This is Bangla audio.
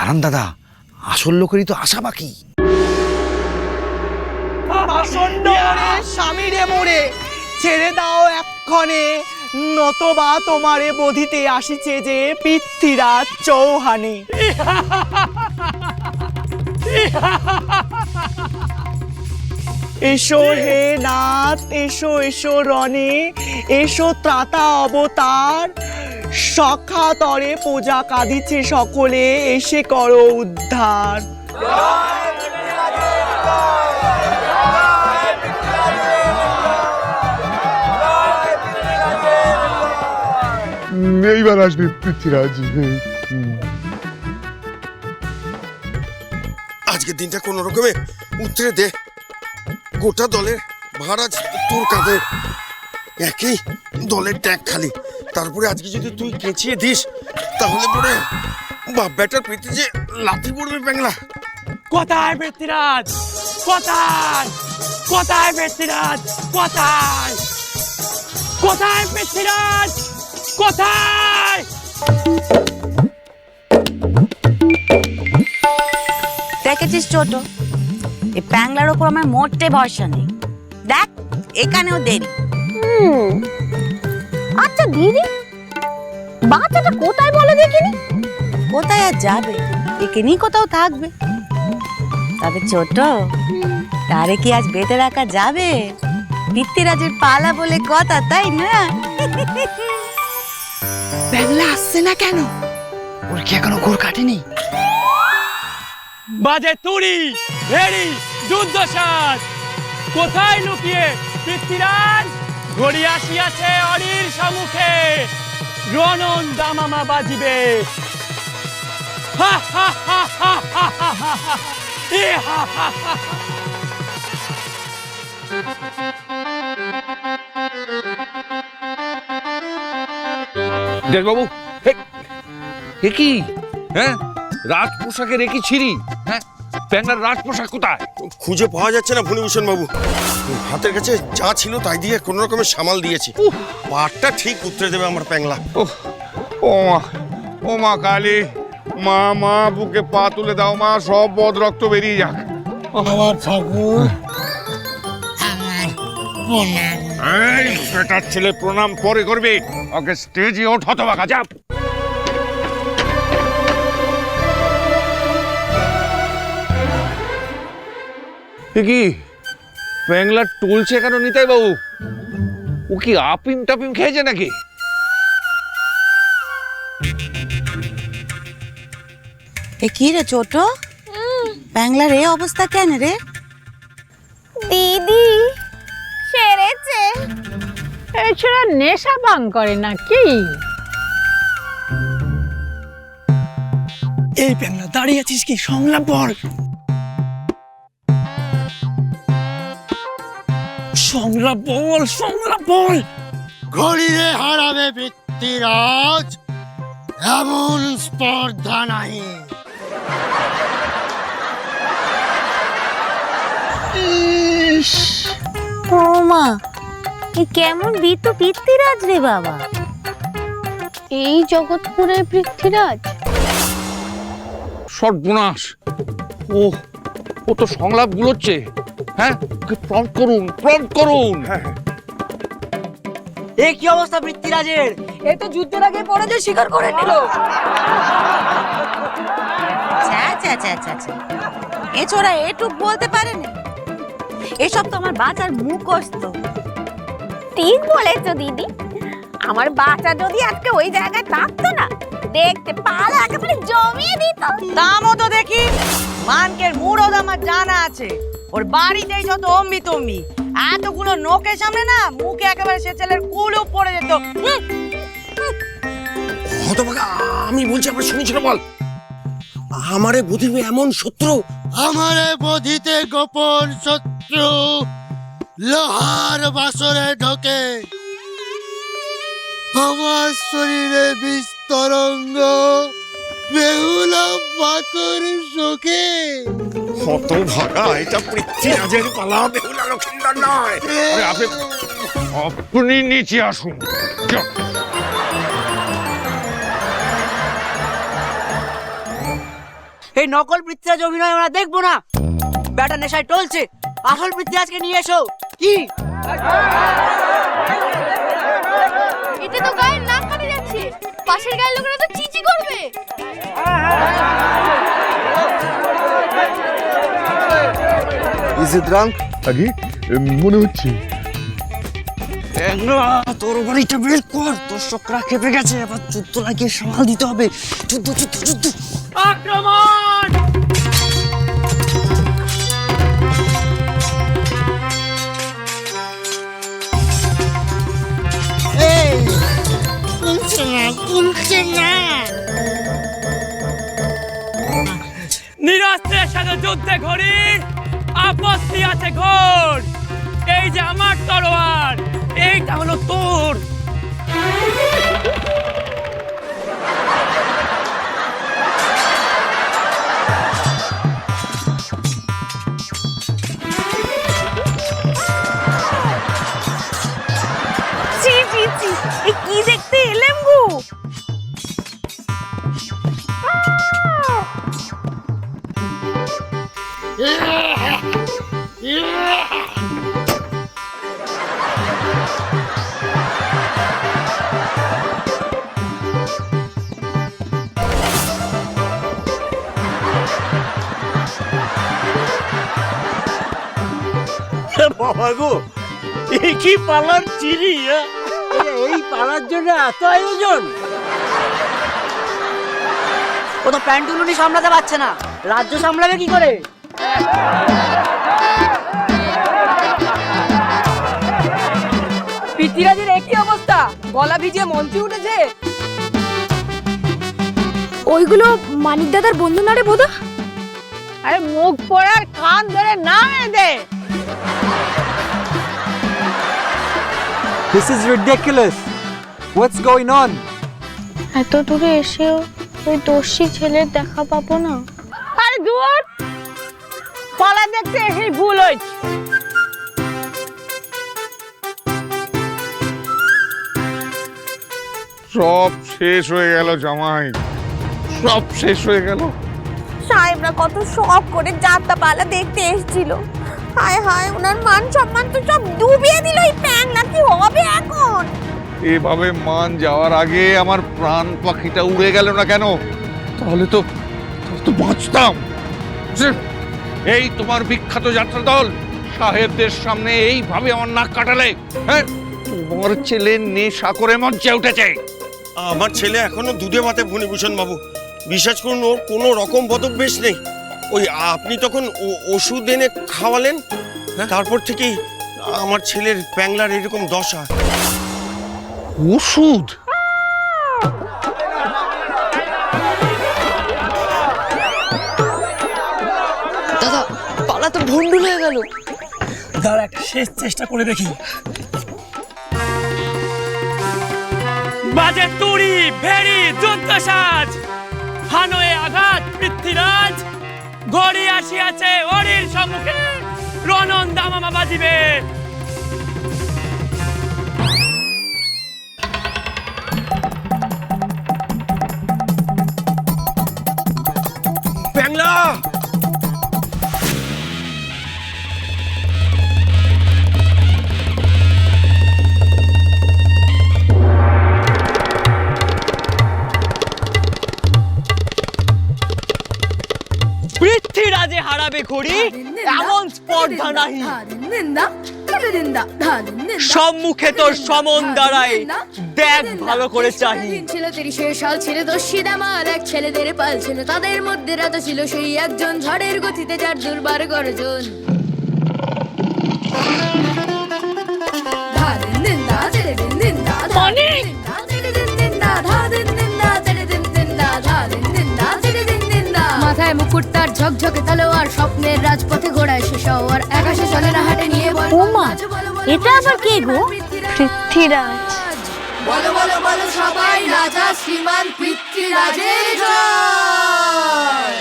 দাঁড়ান দাদা, আসল লোকেরই তো আশা বাকি। স্বামীরে মোরে ছেড়ে দাও এক্ষণে, নতবা তোমারে বধিতে আসিছে যে পৃথ্বীরাজ চৌহানে। এসো হে নাথ, এসো এসো রণে, এসো ত্রাতা অবতার, সখা তরে পূজা কাঁদিছে সকলে, এসে করো উদ্ধার। এইবার আসবে পৃথ্বীরাজ। আজকের দিনটা কোন রকমে উতরে দে, গোটা দলের ভাড়া তোর কাঁধে, একই দলের ট্যাগ খালি, তারপরে আজকে যদি তুই কেঁচিয়ে দিস তাহলে পরে বাপ বেটার পেটে যে লাথি পড়বে প্যাংলা। কোথায় পৃথ্বীরাজ, কোথায় কোথায় পৃথ্বীরাজ, কোথায় কোথায় পৃথ্বীরাজ, কোথায়? দেখেছিস ছোট, এই প্যাংলার ওপর আমার মোটে ভরসা নেই। দেখ এখানেও দেরি। আচ্ছা দিদি, বাচ্চাটা কোথায় বলে দেখিনি? কোথায় আর যাবে, এখানেই কোথাও থাকবে। তবে ছোট, তারে কি আজ বেঁধে রাখা যাবে? পৃথ্বীরাজের পালা বলে কথা, তাই না? প্যাংলা আসছে না কেন? ওর কি এখনো ঘোর কাটেনি? বাজে তুড়ি, ভেড়ি, যুদ্ধসাজ, কোথায় লুকিয়ে পৃথ্বীরাজ? ঘড়ি আসিয়াছে অরির সম্মুখে, রণন দামামা বাজিবে। হা হা হা হা হা হা হা হা, ই হা হা হা হা। বাবু, এ কি? হ্যাঁ, রাজ পোশাকের একই ছিঁড়ি। হ্যাঁ, প্যাংলার রাজ পোশাক কোথায়? খুঁজে পাওয়া যাচ্ছে না ফণিভূষণ বাবু, হাতের কাছে যা ছিল তাই দিয়ে কোন রকমের সামাল দিয়েছি। পাটটা ঠিক উতরে দেবে আমার প্যাংলা। ও মা, ও মা কালী, মা মা বুকে পা তুলে দাও মা, সব বদ রক্ত বেরিয়ে যাক। আমার ঠাকুর, আমার প্রণাম। এই বেটার ছেলে প্রণাম পরে করবে, ওকে স্টেজে ওঠ হতভাগা, যা। কি প্যাংলা টলছে কেন নিতাই বাবু? ও কি আপিম টাপিম খেয়েছে নাকি? এ কি রে ছোট, প্যাংলার এই অবস্থা কেন রে? দিদি সেরেছে। এছাড়া নেশা পান করে নাকি? এই প্যাংলা দাঁড়িয়ে আছিস কি? সংলাপ বল, সংলাপ বল, সংলাপ বল। ঘড়িরে হারাবে পৃথ্বীরাজ, এমন স্পর্ধা নাই। ও মা, এ কেমন বিতু পৃথ্বীরাজ রে বাবা। এই জগৎপুরের পৃথ্বীরাজ? সর্বনাশ! ও তো সংলাপ গুলোচ্ছে। হ্যাঁ, প্রম্পট করুন, প্রম্পট করুন। এ কি অবস্থা পৃথ্বীরাজের? এ তো যুদ্ধের আগে পরাজয় স্বীকার করে নিল। এ ছোড়া এটুক বলতে পারেনি? এসব তো আমার বাচ্চার মুখস্থ। ঠিক বলেছো দিদি, আমার বাচ্চা যদি আজকে ওই জায়গায় থাকতো না, দেখতে পালা একেবারে জমিয়ে দিত। দামও তো দেখি, মানকের মুরদ আমার জানা আছে। ওর বাড়িতেই যত অম্বি তম্বি, এতগুলো নোকের সামনে না মুখে একেবারে সে ছেলের কুলুপ পড়ে যেত। হতভাগা, আমি বলছি আমরা শুনেছিল বল, আমারে বুঝিবে এমন শত্রু? আমারে বধিতে গোপন শত্রু লোহার বাসরে ঢোকে, আমার শরীরে বিস্তরঙ্গ বেহুলা পাথর শোকে। হতভাগা, এটা পৃথ্বীরাজের পালা, বেহুলা লক্ষিন্দর নয়। আরে আপনি নিচে আসুন। এই নকল পৃথ্বীরাজ অভিনয় আমরা দেখবো না। ব্যাটা নেশায় টলছে, আসল পৃথ্বীরাজকে নিয়ে এসো। কি এটা তো গায়ের নাক কাটে যাচ্ছে, পাশের গায়ের লোকেরা তো চিচি করবে। Is it drunk? আগে মনে হচ্ছে তোর বাড়িটা বের কর, তোর চক্রা খেপে গেছে, এবার যুদ্ধ লাগিয়ে সামাল দিতে হবে। যুদ্ধ যুদ্ধ যুদ্ধ। আক্রমণ! নিরস্ত্রের সাথে যুদ্ধে ঘড়ির আপত্তি আছে ঘোর। এই যে আমার তরোয়ার, এইটা হলো তোর। চি চি চি, এ কি দেখতে এলেম গো? বাবা গো, এই কি পালার চিড়ি! এই পালার জন্য এত আয়োজন? ও তো প্যান্টুলুনি সামলাতে পারছে না, রাজ্য সামলাবে কি করে? পৃথ্বীরাজের একই অবস্থা, গলা ভিজে মঞ্চে উঠেছে। ওইগুলো মানিক দাদার বন্ধু না রে বোধা? আরে মুখ পড়ার কান ধরে নামে দে। This is ridiculous. What's going on? এত দূরে এসেও ওই দোষী ছেলের দেখা পাবো না। আরে দূর, পালা দেখতে এসে ভুল হয়েছে। সব শেষ হয়ে গেল জামাই, সব শেষ হয়ে গেল। সাহেবরা কত শখ করে যাত্রা পালা দেখতে এসেছিল, হায় হায় ওনার মান সম্মান তো সব ডুবিয়ে দিল এই প্যাংলা। কি হবে এখন? এভাবে মান যাওয়ার আগে আমার প্রাণ পাখিটা উড়ে গেল না কেন? তাহলে তো বাঁচতাম। এই তোমার বিখ্যাত যাত্রা দল সাহেবদের সামনে এইভাবে আমার নাক কাটালে, হ্যাঁ? তোমার ছেলে নেশা করে মঞ্চে উঠেছে। আমার ছেলে এখনো দুধে ভাতে ফণিভূষণ বাবু, বিশ্বাস করুন ওর কোনো রকম বদভ্যাস নেই। ওই আপনি তখন ওষুধ এনে খাওয়ালেন, তারপর থেকেই আমার ছেলের প্যাংলার এরকম দশা। ওষুধ? দাদা, পালা তো ভন্ডুল হয়ে গেল। দাঁড়া, একটা শেষ চেষ্টা করে দেখি। বাজে তুড়ি, ভেড়ি, যুদ্ধ সাজ, হানোয়ে আঘাত পৃথ্বীরাজ, ঘড়ি আসিয়াছে অরির সম্মুখে, রণন দামামা বাজিবে। প্যাংলা! পৃথ্বীরাজে হারাবে ঘড়ি এমন স্পর্ধা নাহি, সম্মুখে তোর সমন দাঁড়ায়, দেখ ভালো করে চাহি। ছিল 30 সাল, ছিল দস্যি দামার এক ছেলেদের পাল ছিল, তাদের মধ্যে রাজা ছিল সেই একজন, ঝড়ের গতিতে যার দুর্বার গর্জন। মাথায় মুকুট তার ঝকঝকে তলোয়ার, স্বপ্নের রাজপথে ঘোড়ায় সে সওয়ার, আকাশে চলে না হাটে নিয়ে বল। ওমা, এটা আবার কে গো? পৃথ্বীরাজ। বলো বলো বলো সবাই, রাজা শ্রীমান পৃথ্বীরাজের জয়।